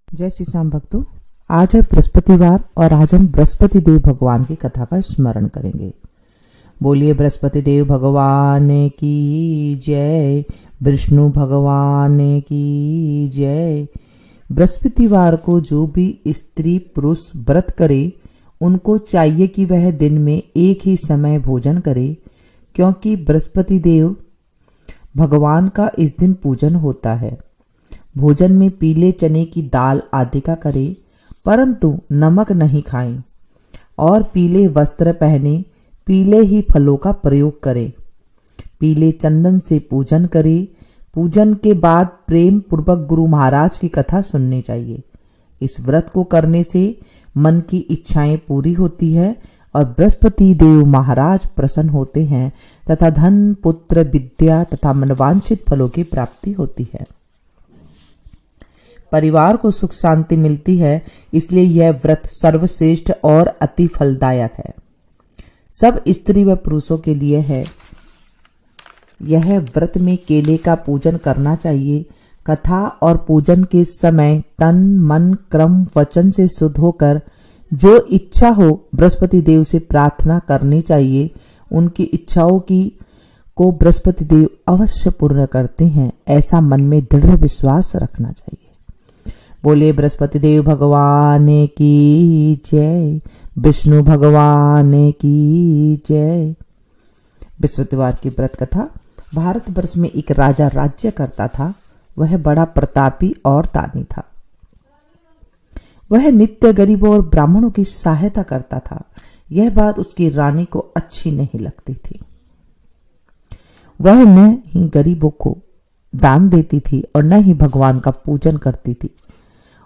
जय श्री श्याम भक्तों, आज है बृहस्पतिवार और आज हम बृहस्पति देव भगवान की कथा का स्मरण करेंगे। बोलिए बृहस्पति देव भगवान की जय, विष्णु भगवान की जय। बृहस्पतिवार को जो भी स्त्री पुरुष व्रत करे उनको चाहिए कि वह दिन में एक ही समय भोजन करे, क्योंकि बृहस्पति देव भगवान का इस दिन पूजन होता है। भोजन में पीले चने की दाल आदि का करे, परंतु नमक नहीं खाएं और पीले वस्त्र पहने, पीले ही फलों का प्रयोग करे। पीले चंदन से पूजन करे। पूजन के बाद प्रेम पूर्वक गुरु महाराज की कथा सुननी चाहिए। इस व्रत को करने से मन की इच्छाएं पूरी होती है और बृहस्पति देव महाराज प्रसन्न होते हैं तथा धन, पुत्र, विद्या तथा मनवांछित फलों की प्राप्ति होती है। परिवार को सुख शांति मिलती है, इसलिए यह व्रत सर्वश्रेष्ठ और अति फलदायक है। सब स्त्री व पुरुषों के लिए है। यह व्रत में केले का पूजन करना चाहिए। कथा और पूजन के समय तन, मन, क्रम, वचन से शुद्ध होकर जो इच्छा हो बृहस्पति देव से प्रार्थना करनी चाहिए। उनकी इच्छाओं को बृहस्पति देव अवश्य पूर्ण करते हैं, ऐसा मन में दृढ़ विश्वास रखना चाहिए। बोलिए बृहस्पति देव भगवान की जय, विष्णु भगवान की जय। बृहस्पतिवार की व्रत कथा। भारतवर्ष में एक राजा राज्य करता था। वह बड़ा प्रतापी और दानी था। वह नित्य गरीबों और ब्राह्मणों की सहायता करता था। यह बात उसकी रानी को अच्छी नहीं लगती थी। वह न ही गरीबों को दान देती थी और न ही भगवान का पूजन करती थी,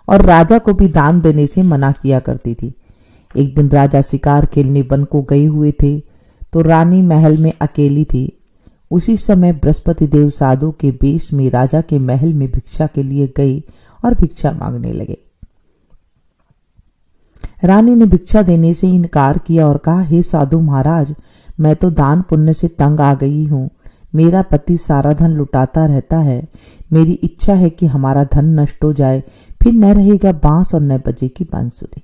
और राजा को भी दान देने से मना किया करती थी। एक दिन राजा शिकार खेलने वन को गए हुए थे तो रानी महल में अकेली थी। उसी समय बृहस्पति देव साधु के वेश में राजा के महल में भिक्षा के लिए गए और भिक्षा मांगने लगे। रानी ने भिक्षा देने से इनकार किया और कहा, हे साधु महाराज, मैं तो दान पुण्य से तंग आ गई हूँ। मेरा पति सारा धन लुटाता रहता है। मेरी इच्छा है कि हमारा धन नष्ट हो जाए, फिर न रहेगा बांस और न बजेगी बांसुरी।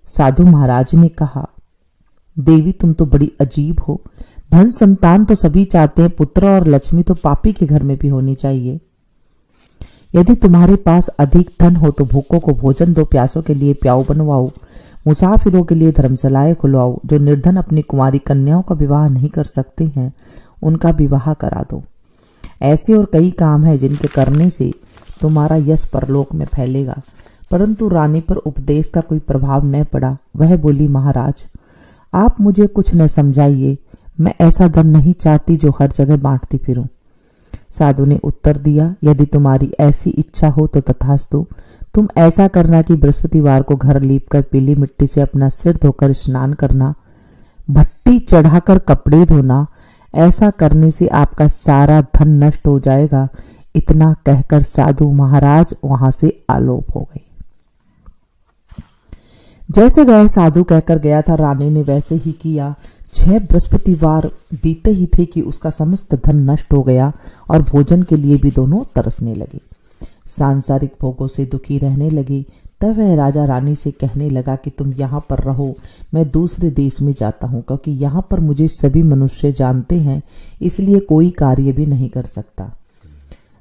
साधु महाराज ने कहा, देवी तुम तो बड़ी अजीब हो। धन संतान तो सभी चाहते हैं, पुत्र और लक्ष्मी तो पापी के घर में भी होनी चाहिए। यदि तुम्हारे पास अधिक धन हो तो भूखों को भोजन दो, प्यासों के लिए प्याऊ बनवाओ, मुसाफिरों के लिए धर्मशालाएं खुलवाओ। जो निर्धन अपनी कुंवारी कन्याओं का विवाह नहीं कर सकते हैं उनका विवाह करा दो। ऐसे और कई काम हैं जिनके करने से तुम्हारा यश परलोक में फैलेगा। परंतु रानी पर उपदेश का कोई प्रभाव न पड़ा। वह बोली, महाराज आप मुझे कुछ न समझाइए। मैं ऐसा धन नहीं चाहती जो हर जगह बांटती फिरूं। साधु ने उत्तर दिया, यदि तुम्हारी ऐसी इच्छा हो तो तथास्तु। तुम ऐसा करना कि बृहस्पतिवार को घर लीपकर पीली मिट्टी से अपना सिर धोकर स्नान करना, भट्टी चढ़ाकर कपड़े धोना। ऐसा करने से आपका सारा धन नष्ट हो जाएगा। इतना कहकर साधु महाराज वहां से आलोप हो गए। जैसे वह साधु कहकर गया था, रानी ने वैसे ही किया। 6 बृहस्पतिवार बीते ही थे कि उसका समस्त धन नष्ट हो गया और भोजन के लिए भी दोनों तरसने लगे। सांसारिक भोगों से दुखी रहने लगे। तब वह राजा रानी से कहने लगा कि तुम यहाँ पर रहो, मैं दूसरे देश में जाता हूँ, क्योंकि यहाँ पर मुझे सभी मनुष्य जानते हैं, इसलिए कोई कार्य भी नहीं कर सकता।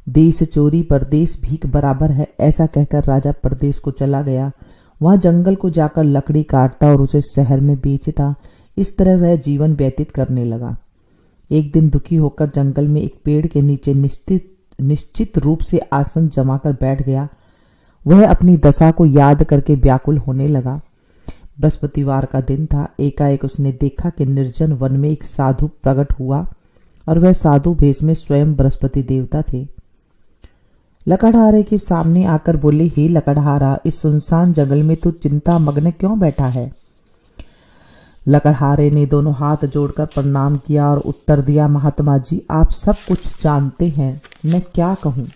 देश चोरी परदेश भीख बराबर है। ऐसा कहकर राजा परदेश को चला गया। वहां जंगल को जाकर लकड़ी काटता और उसे शहर में बेचता। इस तरह वह जीवन व्यतीत करने लगा। एक दिन दुखी होकर जंगल में एक पेड़ के नीचे निश्चित रूप से आसन जमाकर बैठ गया। वह अपनी दशा को याद करके व्याकुल होने लगा। बृहस्पतिवार का दिन था। एकाएक उसने देखा कि निर्जन वन में एक साधु प्रकट हुआ और वह साधु भेष में स्वयं बृहस्पति देवता थे। लकड़हारे के सामने आकर बोले, हे लकड़हारा, इस सुनसान जंगल में तू चिंता मग्न क्यों बैठा है? लकड़हारे ने दोनों हाथ जोड़कर प्रणाम किया और उत्तर दिया, महात्मा जी आप सब कुछ जानते हैं, मैं क्या कहूँ।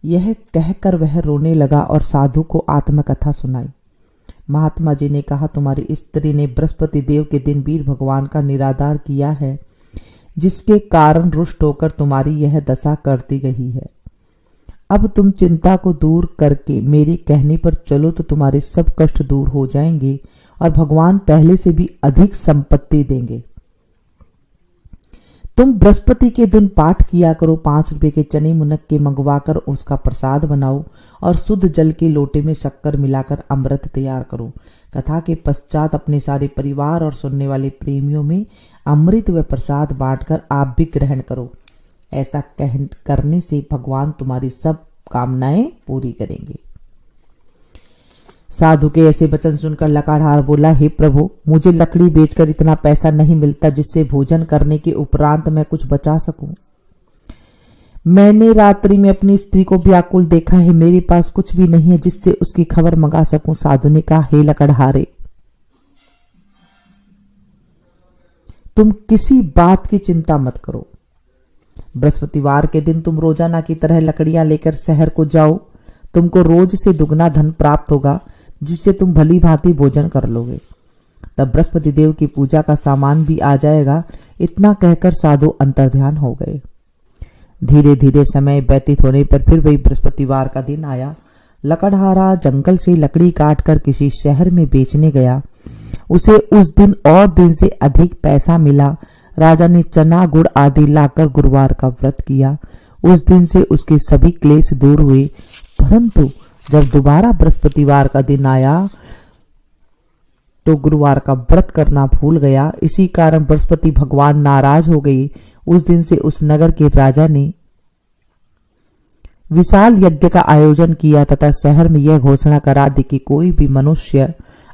यह कहकर वह रोने लगा और साधु को आत्मकथा सुनाई। महात्मा जी ने कहा, तुम्हारी स्त्री ने बृहस्पति देव के दिन वीर भगवान का निरादर किया है, जिसके कारण रुष्ट होकर तुम्हारी यह दशा करती गई है। अब तुम चिंता को दूर करके मेरे कहने पर चलो तो तुम्हारे सब कष्ट दूर हो जाएंगे और भगवान पहले से भी अधिक संपत्ति देंगे। तुम बृहस्पति के दिन पाठ किया करो, 5 रुपए के चने मुनक्के मंगवाकर उसका प्रसाद बनाओ और शुद्ध जल के लोटे में शक्कर मिलाकर अमृत तैयार करो। कथा के पश्चात अपने सारे परिवार और सुनने वाले प्रेमियों में अमृत व प्रसाद बांटकर आप भी ग्रहण करो। ऐसा करने से भगवान तुम्हारी सब कामनाएं पूरी करेंगे। साधु के ऐसे वचन सुनकर लकाढ़ार बोला, हे प्रभु, मुझे लकड़ी बेचकर इतना पैसा नहीं मिलता जिससे भोजन करने के उपरांत मैं कुछ बचा सकूं। मैंने रात्रि में अपनी स्त्री को व्याकुल देखा है, मेरे पास कुछ भी नहीं है जिससे उसकी खबर मंगा सकूं। साधु ने कहा, हे लकड़हारे, तुम किसी बात की चिंता मत करो। बृहस्पतिवार के दिन तुम रोजाना की तरह लकड़ियां लेकर शहर को जाओ। तुमको रोज से दुगना धन प्राप्त होगा जिससे तुम भली भांति भोजन कर लोगे। तब बृहस्पति देव की पूजा का सामान भी आ जाएगा। इतना कहकर साधु अंतर्ध्यान हो गए। धीरे धीरे समय व्यतीत होने पर फिर वही बृहस्पतिवार का दिन आया। लकड़हारा जंगल से लकड़ी काटकर किसी शहर में बेचने गया। उसे उस दिन और दिन से अधिक पैसा मिला। राजा ने चना गुड़ आदि लाकर गुरुवार का व्रत किया। उस दिन से उसके सभी क्लेश दूर हुए। परंतु जब दोबारा बृहस्पतिवार का दिन आया तो गुरुवार का व्रत करना भूल गया। इसी कारण बृहस्पति भगवान नाराज हो गए। उस दिन से उस नगर के राजा ने विशाल यज्ञ का आयोजन किया तथा शहर में यह घोषणा करा दी कि कोई भी मनुष्य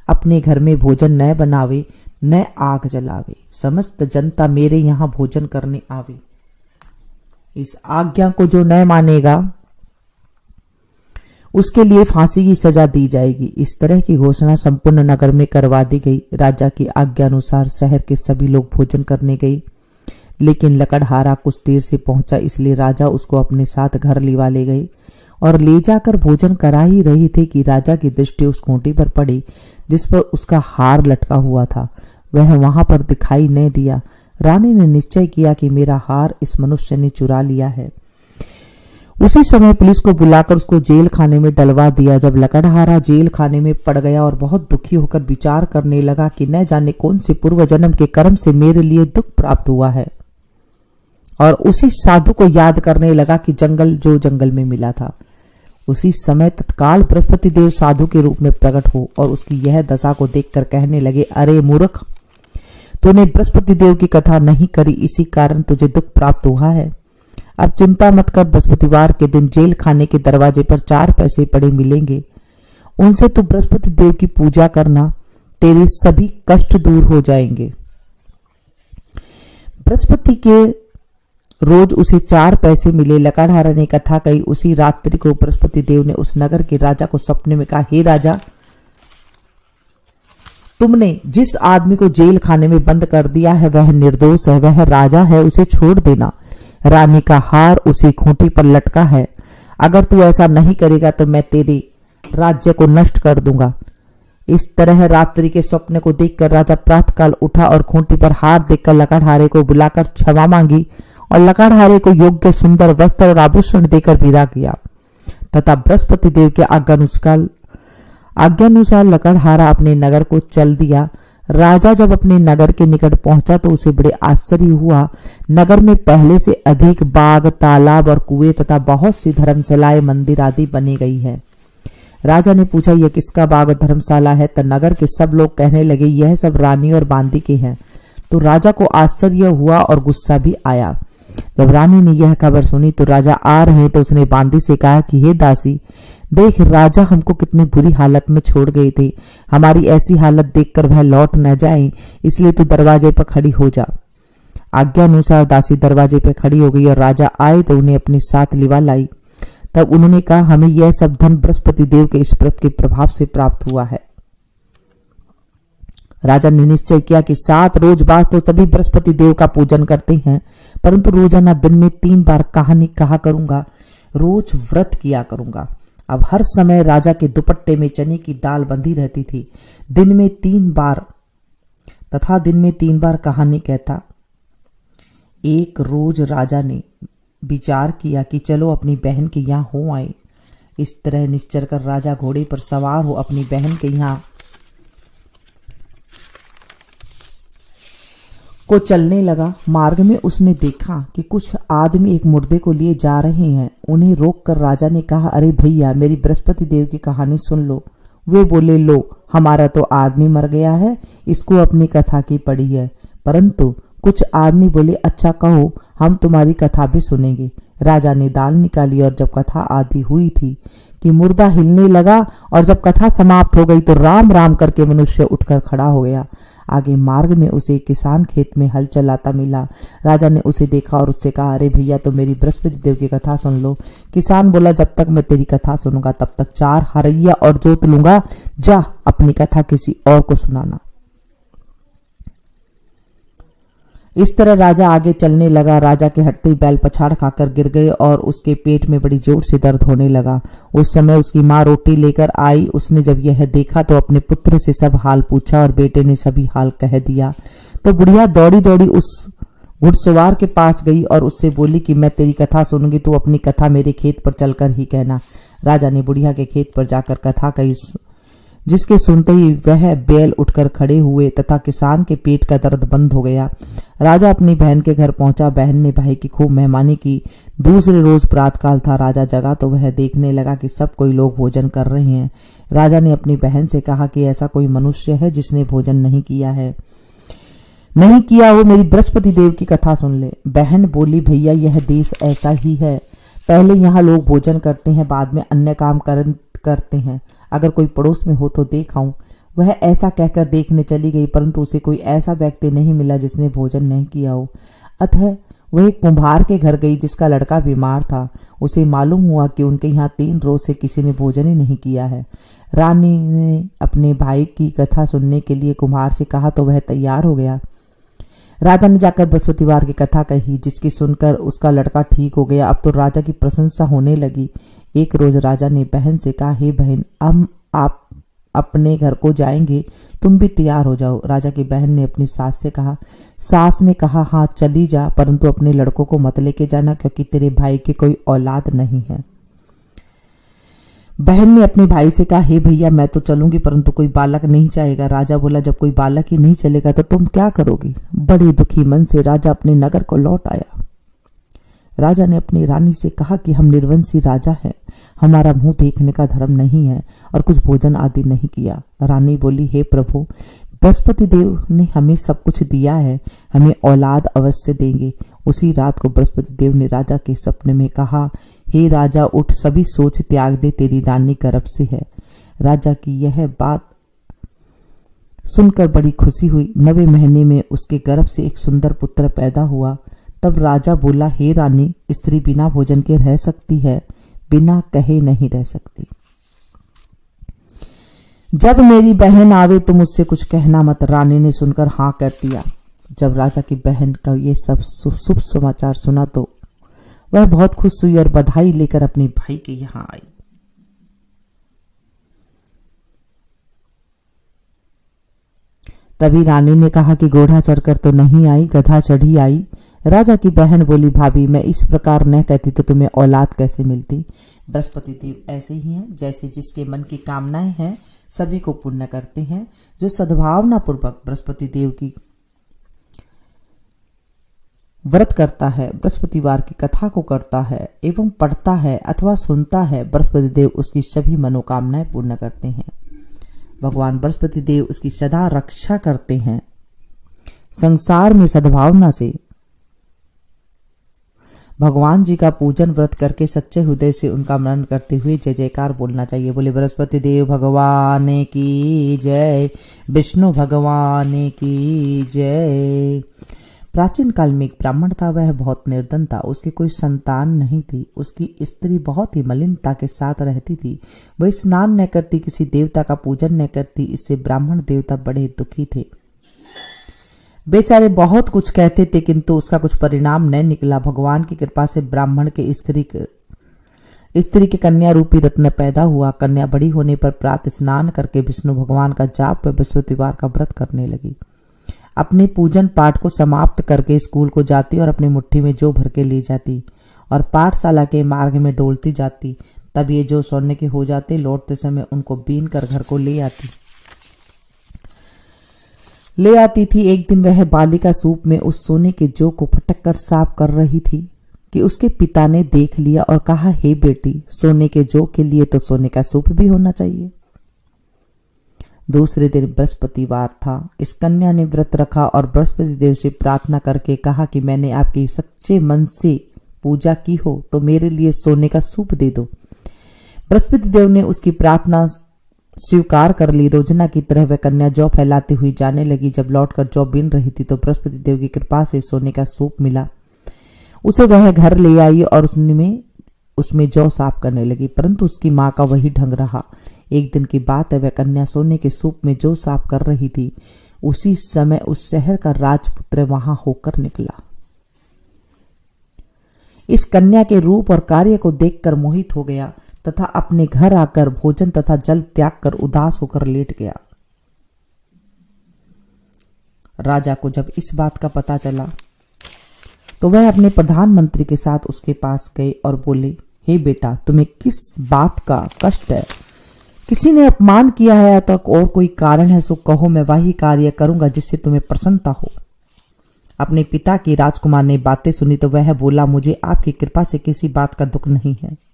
अपने घर में भोजन न बनावे न आग जलावे। समस्त जनता मेरे यहाँ भोजन करने आवे। इस आज्ञा को जो न मानेगा उसके लिए फांसी की सजा दी जाएगी। इस तरह की घोषणा संपूर्ण नगर में करवा दी गई। राजा की आज्ञा अनुसार शहर के सभी लोग भोजन करने गए, लेकिन लकड़हारा कुछ देर से पहुंचा, इसलिए राजा उसको अपने साथ घर लिवा ले गए और ले जाकर भोजन करा ही रही थे कि राजा की दृष्टि उस खूंटी पर पड़ी जिस पर उसका हार लटका हुआ था। वह वहां पर दिखाई न दिया। रानी ने निश्चय किया कि मेरा हार इस मनुष्य ने चुरा लिया है। उसी समय पुलिस को बुलाकर उसको जेल खाने में डलवा दिया। जब लकड़हारा जेल खाने में पड़ गया और बहुत दुखी होकर विचार करने लगा कि न जाने कौन से पूर्व जन्म के कर्म से मेरे लिए दुख प्राप्त हुआ है, और उसी साधु को याद करने लगा कि जंगल में मिला था। उसी समय तत्काल बृहस्पति देव साधु के रूप में प्रकट हो और उसकी यह दशा को देखकर कहने लगे, अरे मूर्ख, तूने बृहस्पति देव की कथा नहीं करी, इसी कारण तुझे दुख प्राप्त हुआ है। अब चिंता मत कर, बृहस्पतिवार के दिन जेल खाने के दरवाजे पर 4 पैसे पड़े मिलेंगे। उनसे तू बृहस्पति देव की पूजा करना, तेरे सभी कष्ट दूर हो जाएंगे। बृहस्पति के रोज उसे 4 पैसे मिले। लकड़हारा ने कथा कही। उसी रात्रि को बृहस्पति देव ने उस नगर के राजा को सपने में कहा, हे राजा, तुमने जिस आदमी को जेल खाने में बंद कर दिया है वह निर्दोष है, वह राजा है, उसे छोड़ देना। रानी का हार उसी खूंटी पर लटका है। अगर तू ऐसा नहीं करेगा तो मैं तेरे राज्य को नष्ट कर दूंगा। इस तरह रात्रि के स्वप्न को देखकर राजा प्रातःकाल उठा और खूंटी पर हार देखकर लकड़हारे को बुलाकर क्षमा मांगी और लकड़हारे को योग्य सुंदर वस्त्र और आभूषण देकर विदा किया तथा बृहस्पति देव के आज्ञानुसार लकड़हारा अपने नगर को चल दिया। राजा जब अपने नगर के निकट पहुंचा तो उसे बड़े आश्चर्य हुआ। नगर में पहले से अधिक बाग, तालाब और कुएं तथा बहुत सी धर्मशालाएं, मंदिर आदि बनी गई है। राजा ने पूछा, यह किसका बाग और धर्मशाला है? तो नगर के सब लोग कहने लगे, यह सब रानी और बांदी के हैं। तो राजा को आश्चर्य हुआ और गुस्सा भी आया। जब रानी ने यह खबर सुनी तो राजा आ रहे तो उसने बांदी से कहा कि हे दासी, देख, राजा हमको कितनी बुरी हालत में छोड़ गए थे। हमारी ऐसी हालत देखकर वह लौट न जाए, इसलिए तू दरवाजे पर खड़ी हो जा। आज्ञा अनुसार दासी दरवाजे पर खड़ी हो गई और राजा आए तो उन्हें अपने साथ लिवा लाई। तब उन्होंने कहा, हमें यह सब धन बृहस्पति देव के इस व्रत के प्रभाव से प्राप्त हुआ है। राजा ने निश्चय किया कि 7 रोज बाद तो सभी बृहस्पति देव का पूजन करते हैं, परंतु रोजाना दिन में 3 बार कहानी कहा करूंगा, रोज व्रत किया करूंगा। अब हर समय राजा के दुपट्टे में चने की दाल बंधी रहती थी। दिन में 3 बार कहानी कहता। एक रोज राजा ने विचार किया कि चलो अपनी बहन के यहाँ हो आए। इस तरह निश्चर कर राजा घोड़े पर सवार हो अपनी बहन के यहाँ को चलने लगा। मार्ग में उसने देखा कि कुछ आदमी एक मुर्दे को लिए जा रहे हैं। उन्हें रोककर राजा ने कहा, अरे भैया, मेरी बृहस्पति देव की कहानी सुन लो। वे बोले, लो, हमारा तो आदमी मर गया है, इसको अपनी कथा की पड़ी है। परंतु कुछ आदमी बोले, अच्छा कहो, हम तुम्हारी कथा भी सुनेंगे। राजा ने दाल निकाली और जब कथा आदि हुई थी कि मुर्दा हिलने लगा और जब कथा समाप्त हो गई तो राम राम करके मनुष्य उठकर खड़ा हो गया। आगे मार्ग में उसे किसान खेत में हल चलाता मिला। राजा ने उसे देखा और उससे कहा, अरे भैया, तो मेरी बृहस्पति देव की कथा सुन लो। किसान बोला, जब तक मैं तेरी कथा सुनूंगा तब तक 4 हरैया और जोत लूंगा। जा, अपनी कथा किसी और को सुनाना। इस तरह राजा आगे चलने लगा। राजा के हटते बैल पछाड़ खाकर गिर गए और उसके पेट में बड़ी जोर से दर्द होने लगा। उस समय उसकी माँ रोटी लेकर आई। उसने जब यह देखा तो अपने पुत्र से सब हाल पूछा और बेटे ने सभी हाल कह दिया। तो बुढ़िया दौड़ी दौड़ी उस घुड़सवार के पास गई और उससे बोली कि मैं तेरी कथा सुनूंगी, तू अपनी कथा मेरे खेत पर चलकर ही कहना। राजा ने बुढ़िया के खेत पर जाकर कथा कही, जिसके सुनते ही वह बैल उठकर खड़े हुए तथा किसान के पेट का दर्द बंद हो गया। राजा अपनी बहन के घर पहुंचा। बहन ने भाई की खूब मेहमानी की। दूसरे रोज प्रातःकाल था। राजा जगा तो वह देखने लगा कि सब कोई लोग भोजन कर रहे हैं। राजा ने अपनी बहन से कहा कि ऐसा कोई मनुष्य है जिसने भोजन नहीं किया है, नहीं किया हो, मेरी बृहस्पति देव की कथा सुन ले। बहन बोली, भैया, यह देश ऐसा ही है। पहले यहाँ लोग भोजन करते हैं, बाद में अन्य काम करते हैं। अगर कोई पड़ोस में हो तो देख आऊं। वह ऐसा कहकर देखने चली गई, परंतु उसे कोई ऐसा व्यक्ति नहीं मिला जिसने भोजन नहीं किया हो। अतः वह एक कुम्हार के घर गई जिसका लड़का बीमार था। उसे मालूम हुआ कि उनके यहाँ 3 रोज से किसी ने भोजन ही नहीं किया है। रानी ने अपने भाई की कथा सुनने के लिए कुम्हार से कहा तो वह तैयार हो गया। राजा ने जाकर बृहस्पतिवार की कथा कही, जिसकी सुनकर उसका लड़का ठीक हो गया। अब तो राजा की प्रशंसा होने लगी। एक रोज राजा ने बहन से कहा, हे बहन, हम आप अपने घर को जाएंगे, तुम भी तैयार हो जाओ। राजा की बहन ने अपनी सास से कहा। सास ने कहा, हाँ चली जा, परंतु अपने लड़कों को मत लेके जाना, क्योंकि तेरे भाई की कोई औलाद नहीं है। बहन ने अपने भाई से कहा, हे भैया, मैं तो चलूंगी, परंतु कोई बालक नहीं जाएगा। राजा बोला, जब कोई बालक ही नहीं चलेगा तो तुम क्या करोगी। बड़े दुखी मन से राजा अपने नगर को लौट आया। राजा ने अपनी रानी से कहा कि हम निर्वंशी राजा हैं, हमारा मुंह देखने का धर्म नहीं है और कुछ भोजन आदि नहीं किया। रानी बोली, हे प्रभु, बृहस्पति देव ने हमें सब कुछ दिया है, हमें औलाद अवश्य देंगे। उसी रात को बृहस्पति देव ने राजा के सपने में कहा, हे राजा, उठ, सभी सोच त्याग दे, तेरी रानी गर्भ से है। राजा की यह बात सुनकर बड़ी खुशी हुई। 9वें महीने में उसके गर्भ से एक सुंदर पुत्र पैदा हुआ। तब राजा बोला, हे रानी, स्त्री बिना भोजन के रह सकती है, बिना कहे नहीं रह सकती। जब मेरी बहन आवे तो मुझसे कुछ कहना मत। रानी ने सुनकर हाँ कर दिया। जब राजा की बहन का ये सब शुभ समाचार सुना तो वह बहुत खुश हुई और बधाई लेकर अपने भाई के यहाँ आई। तभी रानी ने कहा कि घोड़ा चढ़कर तो नहीं आई, गधा चढ़ी आई। राजा की बहन बोली, भाभी, मैं इस प्रकार न कहती तो तुम्हें औलाद कैसे मिलती। बृहस्पति देव ऐसे ही हैं, जैसे जिसके मन की कामनाएं हैं सभी को पूर्ण करते हैं। जो सद्भावना पूर्वक बृहस्पति देव की व्रत करता है, बृहस्पतिवार की कथा को करता है एवं पढ़ता है अथवा सुनता है, बृहस्पति देव उसकी सभी मनोकामनाएं पूर्ण करते हैं। भगवान बृहस्पति देव उसकी सदा रक्षा करते हैं। संसार में सद्भावना से भगवान जी का पूजन व्रत करके सच्चे हृदय से उनका मनन करते हुए जय जयकार बोलना चाहिए। बोले बृहस्पति देव भगवान की जय, विष्णु भगवान की जय। प्राचीन काल में एक ब्राह्मण था, वह बहुत निर्धन था, उसकी कोई संतान नहीं थी। उसकी स्त्री बहुत ही मलिनता के साथ रहती थी। वह स्नान न करती, किसी देवता का पूजन न करती। इससे ब्राह्मण देवता बड़े दुखी थे। बेचारे बहुत कुछ कहते थे, किंतु उसका कुछ परिणाम न निकला। भगवान की कृपा से ब्राह्मण के स्त्री के कन्या रूपी रत्न पैदा हुआ। कन्या बड़ी होने पर प्रातः स्नान करके विष्णु भगवान का जाप व बृहस्पतिवार का व्रत करने लगी। अपने पूजन पाठ को समाप्त करके स्कूल को जाती और अपनी मुट्ठी में जौ भर के ले जाती और पाठशाला के मार्ग में डोलती जाती। तब ये जो सोने के हो जाते, लौटते समय उनको बीन कर घर को ले आती थी। एक दिन वह बालिका सूप में उस सोने के जौ को फटक कर साफ कर रही थी कि उसके पिता ने देख लिया और कहा, हे बेटी, सोने के जौ के लिए तो सोने का सूप भी होना चाहिए। दूसरे दिन बृहस्पतिवार था। इस कन्या ने व्रत रखा और बृहस्पति देव से प्रार्थना करके कहा कि मैंने आपकी सच्चे मन से पूजा की हो तो मेरे लिए सोने का सूप दे दो। बृहस्पति देव ने उसकी प्रार्थना स्वीकार कर ली। रोजना की तरह वह कन्या जौ फैलाती हुई जाने लगी। जब लौटकर जौ बीन रही थी तो बृहस्पति देव की कृपा से सोने का सूप मिला। उसे वह घर ले आई और उसमें जौ साफ करने लगी, परंतु उसकी माँ का वही ढंग रहा। एक दिन की बात है, वह कन्या सोने के सूप में जौ साफ कर रही थी। उसी समय उस शहर का राजपुत्र वहां होकर निकला। इस कन्या के रूप और कार्य को देखकर मोहित हो गया तथा अपने घर आकर भोजन तथा जल त्याग कर उदास होकर लेट गया। राजा को जब इस बात का पता चला तो वह अपने प्रधानमंत्री के साथ उसके पास गए और बोले, हे बेटा, तुम्हें किस बात का कष्ट है? किसी ने अपमान किया है तो और कोई कारण है सो कहो, मैं वही कार्य करूंगा जिससे तुम्हें प्रसन्नता हो। अपने पिता की राजकुमार ने बातें सुनी तो वह बोला, मुझे आपकी कृपा से किसी बात का दुख नहीं है।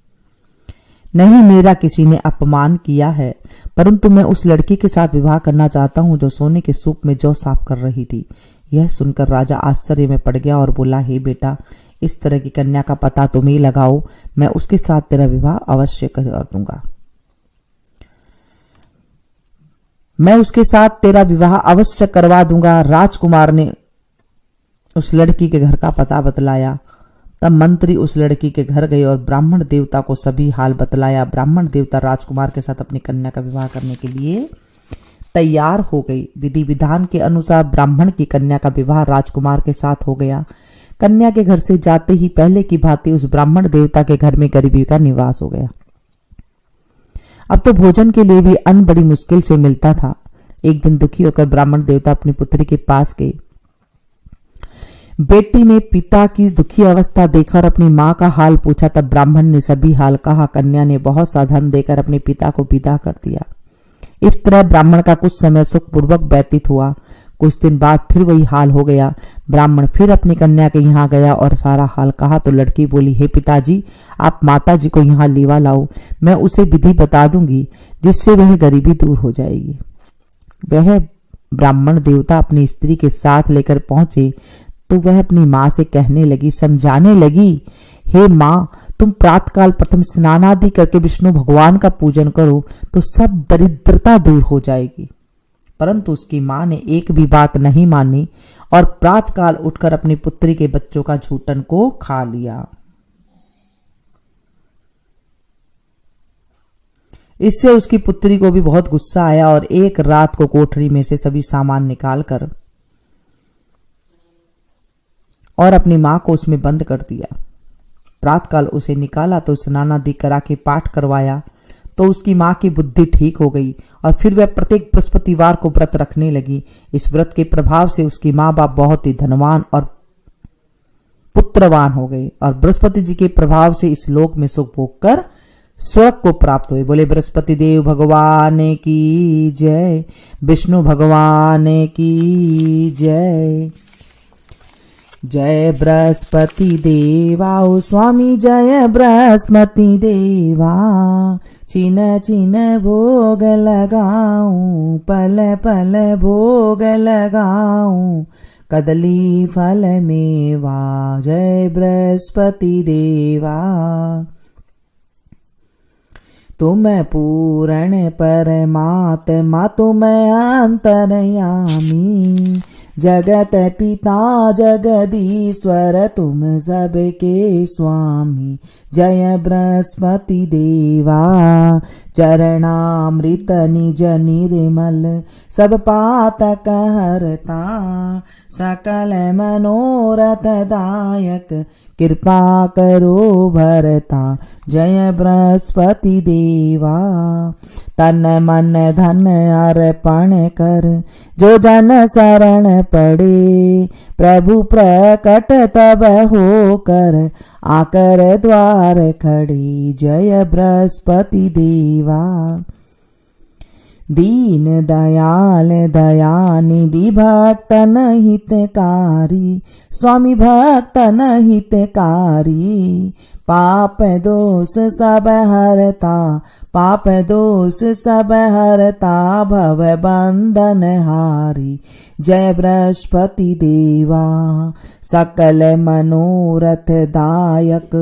नहीं, मेरा किसी ने अपमान किया है, परंतु मैं उस लड़की के साथ विवाह करना चाहता हूं जो सोने के सूप में जौ साफ कर रही थी। यह सुनकर राजा आश्चर्य में पड़ गया और बोला, हे बेटा, इस तरह की कन्या का पता तुम ही लगाओ, मैं उसके साथ तेरा विवाह अवश्य कर दूंगा। मैं उसके साथ तेरा विवाह अवश्य करवा दूंगा। राजकुमार ने उस लड़की के घर का पता बतलाया। तब मंत्री उस लड़की के घर गए और ब्राह्मण देवता को सभी हाल बतलाया। ब्राह्मण देवता राजकुमार के साथ अपनी कन्या का विवाह करने के लिए तैयार हो गई। विधि विधान के अनुसार ब्राह्मण की कन्या का विवाह राजकुमार के साथ हो गया। कन्या के घर से जाते ही पहले की भांति उस ब्राह्मण देवता के घर में गरीबी का निवास हो गया। अब तो भोजन के लिए भी अन्न बड़ी मुश्किल से मिलता था। एक दिन दुखी होकर ब्राह्मण देवता अपनी पुत्री के पास गए। बेटी ने पिता की दुखी अवस्था देखकर अपनी मां का हाल पूछा। तब ब्राह्मण ने सभी हाल कहा। कन्या ने बहुत सा धन देकर अपने पिता को विदा कर दिया। इस तरह ब्राह्मण का कुछ समय सुखपूर्वक व्यतीत हुआ। कुछ दिन बाद फिर वही हाल हो गया। ब्राह्मण फिर अपनी कन्या के यहाँ गया और सारा हाल कहा तो लड़की बोली, हे पिताजी, आप माताजी को यहाँ लेवा लाओ, मैं उसे विधि बता दूंगी जिससे वह गरीबी दूर हो जाएगी। वह ब्राह्मण देवता अपनी स्त्री के साथ लेकर पहुंचे तो वह अपनी माँ से कहने लगी, समझाने लगी, हे माँ, तुम प्रातःकाल प्रथम स्नान आदि करके विष्णु भगवान का पूजन करो तो सब दरिद्रता दूर हो जाएगी। परंतु उसकी माँ ने एक भी बात नहीं मानी और प्रातःकाल उठकर अपनी पुत्री के बच्चों का झूठन को खा लिया। इससे उसकी पुत्री को भी बहुत गुस्सा आया और एक रात को कोठरी में से सभी सामान निकालकर और अपनी मां को उसमें बंद कर दिया। प्रातःकाल उसे निकाला तो स्नान आदि करा के पाठ करवाया तो उसकी मां की बुद्धि ठीक हो गई और फिर वह प्रत्येक बृहस्पतिवार को व्रत रखने लगी। इस व्रत के प्रभाव से उसकी माँ बाप बहुत ही धनवान और पुत्रवान हो गए और बृहस्पति जी के प्रभाव से इस लोक में सुख भोग कर स्वर्ग को प्राप्त हुए। बोले बृहस्पति देव भगवान की जय, विष्णु भगवान की जय। जय बृहस्पति देवा ओ स्वामी, जय बृहस्पति देवा। चिन चिन भोग लगाऊं, पल पल भोग लगाऊं, कदली फल मेवा। जय बृहस्पति देवा। तुम पूर्ण परमात्मा, तुम अंतर्यामी, जगत पिता जगदीश्वर, तुम सबके स्वामी। जय बृहस्पति देवा। चरणामृत निज निर्मल, सब पातक हरता, सकल मनोरथ दायक, कृपा करो भरता जय बृहस्पति देवा। तन मन धन अर्पण कर जो जन शरण पड़े, प्रभु प्रकट तब होकर आकर द्वार खड़े, जय बृहस्पति देवा। दीन दयाल दयानिधि भक्तन हितकारी, स्वामी भक्तन हितकारी। पाप दोष सब हरता, पाप दोष सब हरता, भव बंधन हारी, जय बृहस्पति देवा। सकल मनोरथ दायक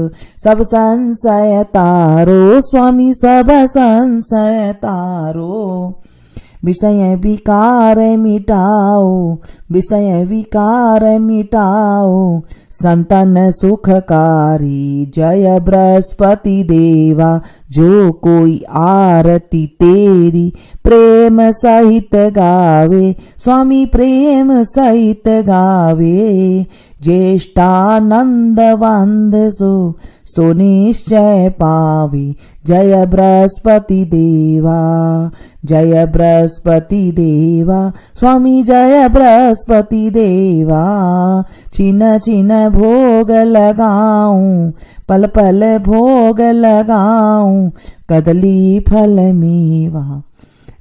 सब संशय तारो, स्वामी सब संशय तारो। विषय विकार मिटाओ, विषय विकार मिटाओ, संतन सुखकारी, जय बृहस्पति देवा। जो कोई आरती तेरी प्रेम सहित गावे, स्वामी प्रेम सहित गावे। ज्येष्ठानंद वंद सो निश्चय पावे, जय बृहस्पति देवा। जय बृहस्पति देवा, स्वामी जय बृहस्पति देवा। छिन छिन भोग लगाऊं, पल पल भोग लगाऊं, कदली फल मेवा,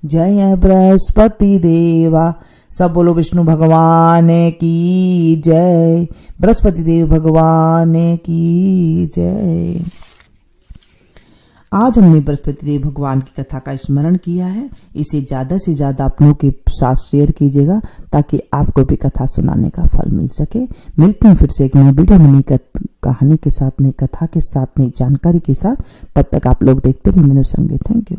जय बृहस्पति देवा। सब बोलो विष्णु भगवान की जय, बृहस्पति देव भगवान की जय। आज हमने बृहस्पति देव भगवान की कथा का स्मरण किया है। इसे ज्यादा से ज्यादा अपनों के साथ शेयर कीजिएगा ताकि आपको भी कथा सुनाने का फल मिल सके। मिलते हैं फिर से एक नई वीडियो में, नई कहानी के साथ, नई कथा के साथ, नई जानकारी के साथ। तब तक आप लोग देखते रहिए मेरे संगे। Thank you.